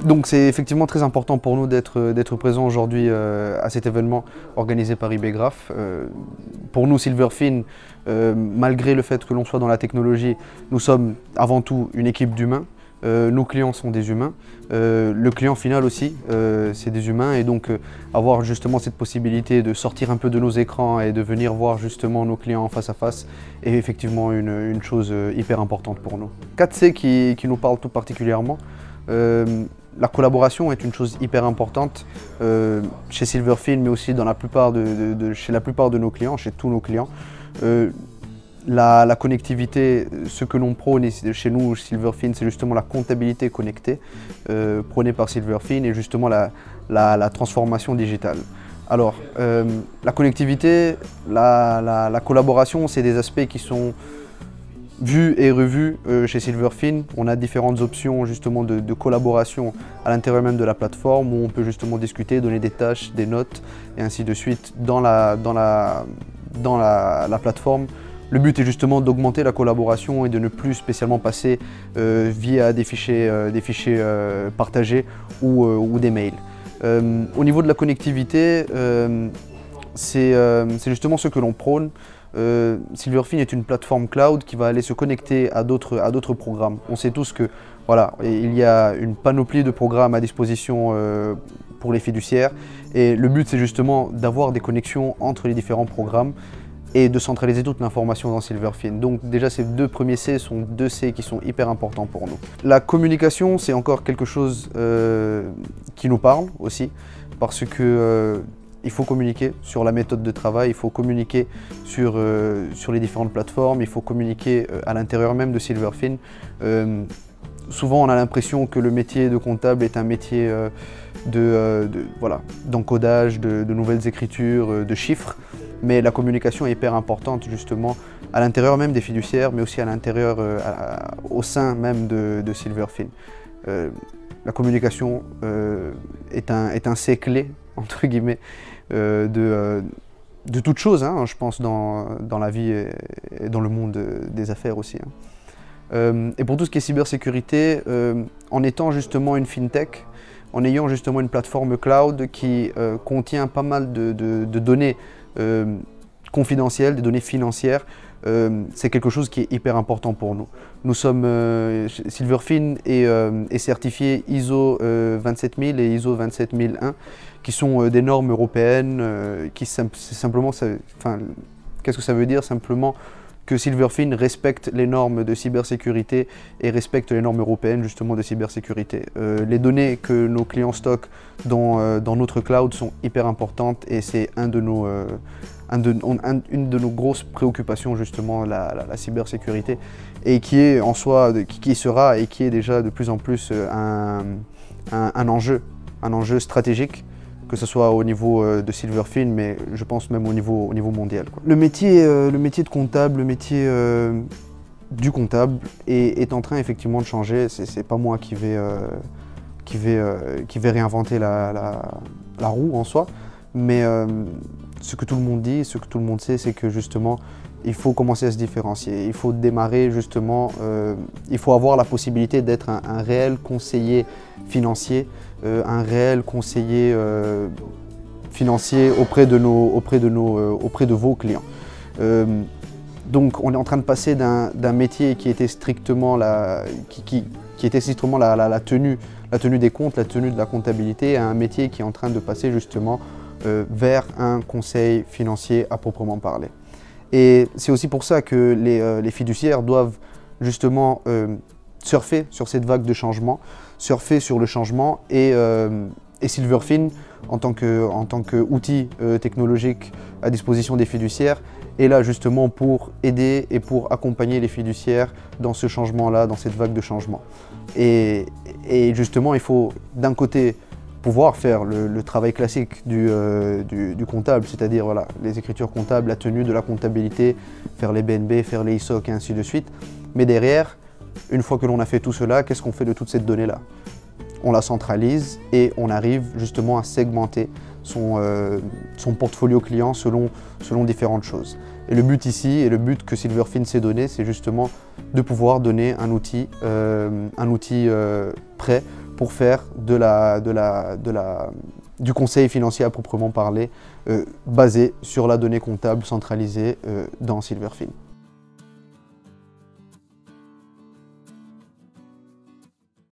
Donc c'est effectivement très important pour nous d'être présents aujourd'hui à cet événement organisé par IBgraph. Pour nous, Silverfin, malgré le fait que l'on soit dans la technologie, nous sommes avant tout une équipe d'humains. Nos clients sont des humains. Le client final aussi, c'est des humains. Et donc avoir justement cette possibilité de sortir un peu de nos écrans et de venir voir justement nos clients en face à face est effectivement une chose hyper importante pour nous. 4C qui nous parle tout particulièrement. La collaboration est une chose hyper importante chez Silverfin, mais aussi dans chez la plupart de nos clients, chez tous nos clients. La connectivité, ce que l'on prône chez nous, Silverfin, c'est justement la comptabilité connectée, prônée par Silverfin, et justement la transformation digitale. Alors, la connectivité, la collaboration, c'est des aspects qui sont vus et revus chez Silverfin. On a différentes options justement de collaboration à l'intérieur même de la plateforme où on peut justement discuter, donner des tâches, des notes et ainsi de suite dans la plateforme. Le but est justement d'augmenter la collaboration et de ne plus spécialement passer via des fichiers partagés ou des mails. Au niveau de la connectivité, c'est justement ce que l'on prône. Silverfin est une plateforme cloud qui va aller se connecter à d'autres programmes. On sait tous que voilà, il y a une panoplie de programmes à disposition pour les fiduciaires et le but c'est justement d'avoir des connexions entre les différents programmes et de centraliser toute l'information dans Silverfin. Donc déjà ces deux premiers C sont deux C qui sont hyper importants pour nous. La communication c'est encore quelque chose qui nous parle aussi parce que il faut communiquer sur la méthode de travail, il faut communiquer sur les différentes plateformes, il faut communiquer à l'intérieur même de Silverfin. Souvent on a l'impression que le métier de comptable est un métier d'encodage, de nouvelles écritures, de chiffres, mais la communication est hyper importante justement à l'intérieur même des fiduciaires, mais aussi à l'intérieur, au sein même de Silverfin. La communication est un C clé, entre guillemets, de toute chose, hein, je pense, dans la vie et dans le monde des affaires aussi. Hein. Et pour tout ce qui est cybersécurité, en étant justement une fintech, en ayant justement une plateforme cloud qui contient pas mal de données confidentielles, des données financières, c'est quelque chose qui est hyper important pour nous. Nous sommes, Silverfin est certifié ISO 27000 et ISO 27001, qui sont des normes européennes, qu'est-ce que ça veut dire? Simplement que Silverfin respecte les normes de cybersécurité et respecte les normes européennes justement de cybersécurité. Les données que nos clients stockent dans notre cloud sont hyper importantes et c'est une de nos grosses préoccupations justement, la cybersécurité, et qui est en soi, qui sera et qui est déjà de plus en plus un enjeu stratégique, que ce soit au niveau de Silverfin, mais je pense même au niveau mondial, quoi. Le métier de comptable, le métier du comptable est en train effectivement de changer. C'est pas moi qui vais réinventer la roue en soi, mais ce que tout le monde dit, ce que tout le monde sait, c'est que justement il faut commencer à se différencier. Il faut démarrer justement, il faut avoir la possibilité d'être un réel conseiller financier, un réel conseiller financier auprès de vos clients. Donc on est en train de passer d'un métier qui était strictement la tenue des comptes, la tenue de la comptabilité, à un métier qui est en train de passer justement vers un conseil financier à proprement parler. Et c'est aussi pour ça que les fiduciaires doivent justement surfer sur cette vague de changement, surfer sur le changement, et Silverfin, en tant qu'outil technologique à disposition des fiduciaires, est là justement pour aider et pour accompagner les fiduciaires dans ce changement-là, dans cette vague de changement. Et justement, il faut d'un côté pouvoir faire le travail classique du comptable, c'est-à-dire voilà, les écritures comptables, la tenue de la comptabilité, faire les BNB, faire les ISOC et ainsi de suite. Mais derrière, une fois que l'on a fait tout cela, qu'est-ce qu'on fait de toute cette donnée-là? On la centralise et on arrive justement à segmenter son portfolio client selon différentes choses. Et le but ici, et le but que Silverfin s'est donné, c'est justement de pouvoir donner un outil prêt pour faire du conseil financier à proprement parler, basé sur la donnée comptable centralisée dans Silverfin.